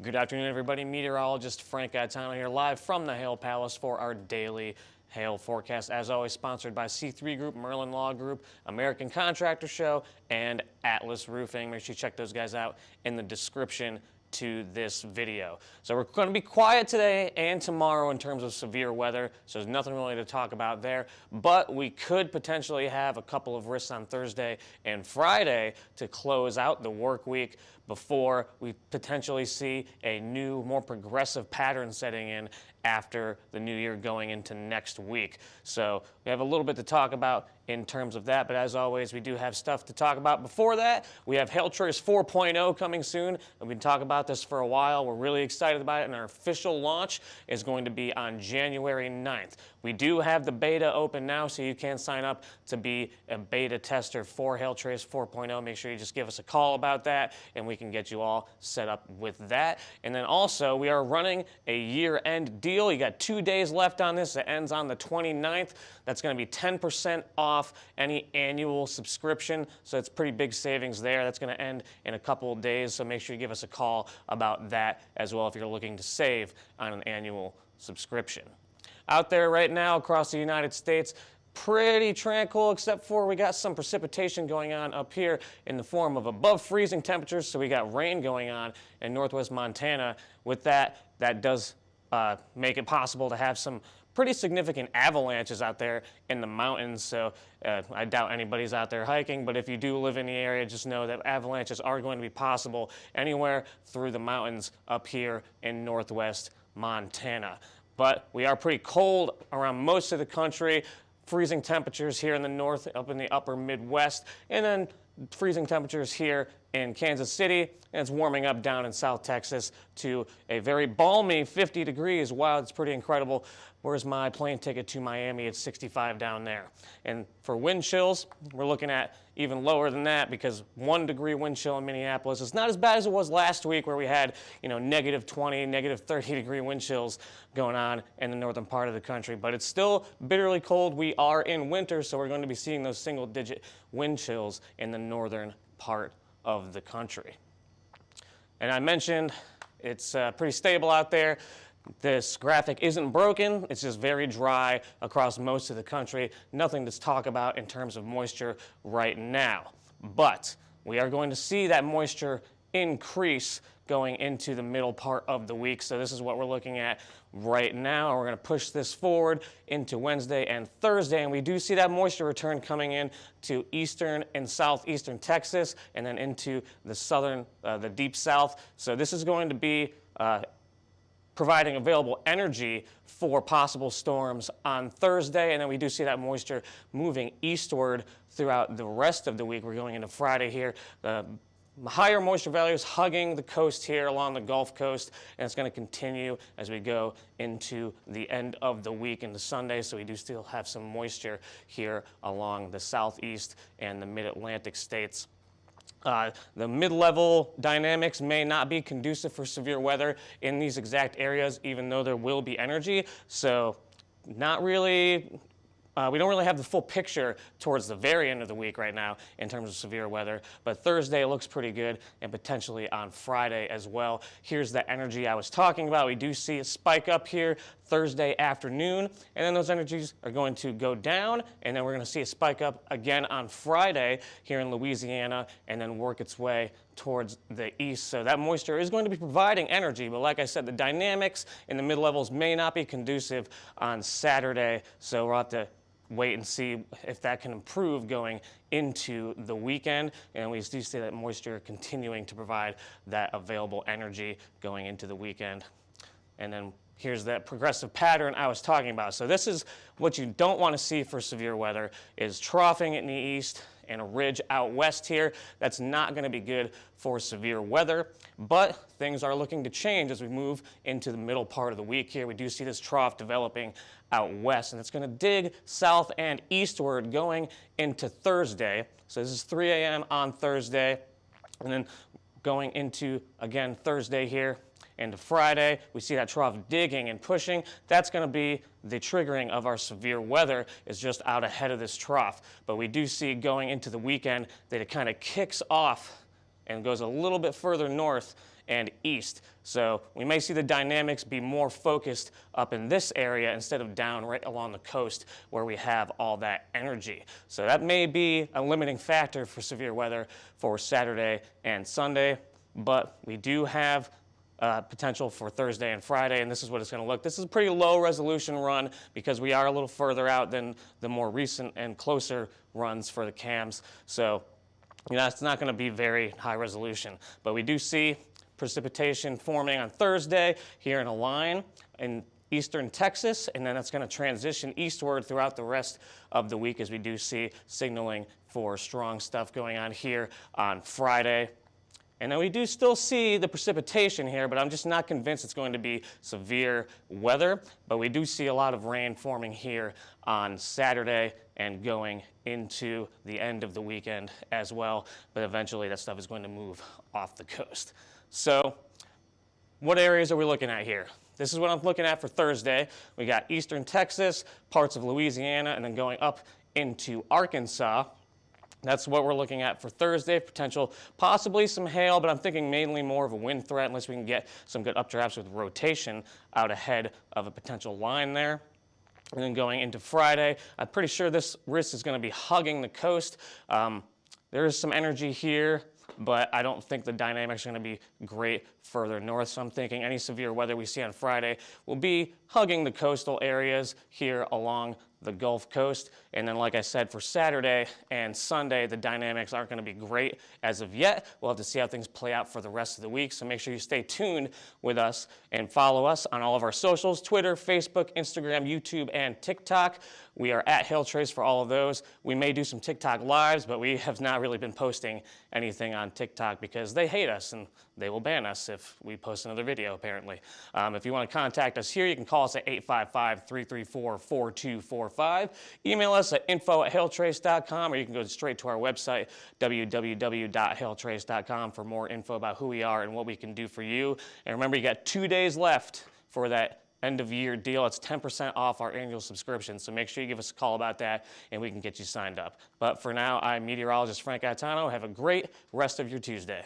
Good afternoon, everybody. Meteorologist Frank Gaetano here, live from the Hail Palace for our daily hail forecast. As always, sponsored by C3 Group, Merlin Law Group, American Contractor Show, and Atlas Roofing. Make sure you check those guys out in the description to this video. So we're going to be quiet today and tomorrow in terms of severe weather, so there's nothing really to talk about there, but we could potentially have a couple of risks on Thursday and Friday to close out the work week before we potentially see a new, more progressive pattern setting in after the new year going into next week. So we have a little bit to talk about in terms of that, but as always, we do have stuff to talk about. Before that, we have Hail Trace 4.0 coming soon, and we've been talking about this for a while. We're really excited about it, and our official launch is going to be on January 9th. We do have the beta open now, so you can sign up to be a beta tester for Hail Trace 4.0. Make sure you just give us a call about that, and we can get you all set up with that. And then also, we are running a year-end deal. You got 2 days left on this. It ends on the 29th. That's going to be 10% off any annual subscription, so it's pretty big savings there. That's going to end in a couple of days, so make sure you give us a call about that as well if you're looking to save on an annual subscription. Out there right now across the United States, pretty tranquil, except for we got some precipitation going on up here in the form of above freezing temperatures, so we got rain going on in northwest Montana. With that, that does make it possible to have some pretty significant avalanches out there in the mountains, so I doubt anybody's out there hiking, but if you do live in the area, just know that avalanches are going to be possible anywhere through the mountains up here in northwest Montana. But we are pretty cold around most of the country. Freezing temperatures here in the north, up in the upper Midwest, and then freezing temperatures here in Kansas City, and it's warming up down in South Texas to a very balmy 50 degrees. Wow, it's pretty incredible. Where's my plane ticket to Miami? It's 65 down there. And for wind chills, we're looking at even lower than that, because 1 degree wind chill in Minneapolis is not as bad as it was last week, where we had, negative 20, negative 30 degree wind chills going on in the northern part of the country. But it's still bitterly cold. We are in winter, so we're going to be seeing those single-digit wind chills in the northern part of the country. And I mentioned it's pretty stable out there. This graphic isn't broken, it's just very dry across most of the country. Nothing to talk about in terms of moisture right now. But we are going to see that moisture increase going into the middle part of the week. So this is what we're looking at right now. We're going to push this forward into Wednesday and Thursday, and we do see that moisture return coming in to eastern and southeastern Texas, and then into the southern, the deep south. So this is going to be providing available energy for possible storms on Thursday, and then we do see that moisture moving eastward throughout the rest of the week. We're going into Friday here. The higher moisture values hugging the coast here along the Gulf Coast, and it's going to continue as we go into the end of the week into Sunday, so we do still have some moisture here along the southeast and the mid-Atlantic states. The mid-level dynamics may not be conducive for severe weather in these exact areas, even though there will be energy. So not really, we don't really have the full picture towards the very end of the week right now in terms of severe weather, but Thursday looks pretty good, and potentially on Friday as well. Here's the energy I was talking about. We do see a spike up here Thursday afternoon, and then those energies are going to go down, and then we're going to see a spike up again on Friday here in Louisiana, and then work its way towards the east. So that moisture is going to be providing energy, but like I said, the dynamics in the mid-levels may not be conducive on Saturday, so we'll have to wait and see if that can improve going into the weekend, and we do see that moisture continuing to provide that available energy going into the weekend. And then here's that progressive pattern I was talking about. So this is what you don't want to see for severe weather, is troughing in the east and a ridge out west here. That's not going to be good for severe weather, but things are looking to change as we move into the middle part of the week here. We do see this trough developing out west, and it's going to dig south and eastward going into Thursday. So this is 3 a.m. on Thursday, and then going into, again, Thursday here into Friday, we see that trough digging and pushing. That's going to be the triggering of our severe weather, is just out ahead of this trough. But we do see going into the weekend that it kind of kicks off and goes a little bit further north and east. So we may see the dynamics be more focused up in this area instead of down right along the coast where we have all that energy. So that may be a limiting factor for severe weather for Saturday and Sunday, but we do have potential for Thursday and Friday, and this is what it's going to look. This is a pretty low resolution run because we are a little further out than the more recent and closer runs for the cams. So, it's not going to be very high resolution, but we do see precipitation forming on Thursday here in a line in eastern Texas, and then it's going to transition eastward throughout the rest of the week as we do see signaling for strong stuff going on here on Friday. And then we do still see the precipitation here, but I'm just not convinced it's going to be severe weather. But we do see a lot of rain forming here on Saturday and going into the end of the weekend as well. But eventually that stuff is going to move off the coast. So what areas are we looking at here? This is what I'm looking at for Thursday. We got eastern Texas, parts of Louisiana, and then going up into Arkansas. That's what we're looking at for Thursday. Potential, possibly some hail, but I'm thinking mainly more of a wind threat unless we can get some good updrafts with rotation out ahead of a potential line there. And then going into Friday, I'm pretty sure this risk is going to be hugging the coast. There is some energy here, but I don't think the dynamics are going to be great further north. So I'm thinking any severe weather we see on Friday will be hugging the coastal areas here along the Gulf Coast. And then, like I said, for Saturday and Sunday, the dynamics aren't going to be great as of yet. We'll have to see how things play out for the rest of the week. So make sure you stay tuned with us and follow us on all of our socials: Twitter, Facebook, Instagram, YouTube, and TikTok. We are at HailTrace for all of those. We may do some TikTok lives, but we have not really been posting anything on TikTok because they hate us and they will ban us if we post another video, apparently. If you want to contact us here, you can call us at 855-334-4245. Email us at info@hailtrace.com, or you can go straight to our website, www.hailtrace.com, for more info about who we are and what we can do for you. And remember, you got 2 days left for that end of year deal. It's 10% off our annual subscription, so make sure you give us a call about that and we can get you signed up. But for now, I'm meteorologist Frank Gaetano. Have a great rest of your Tuesday.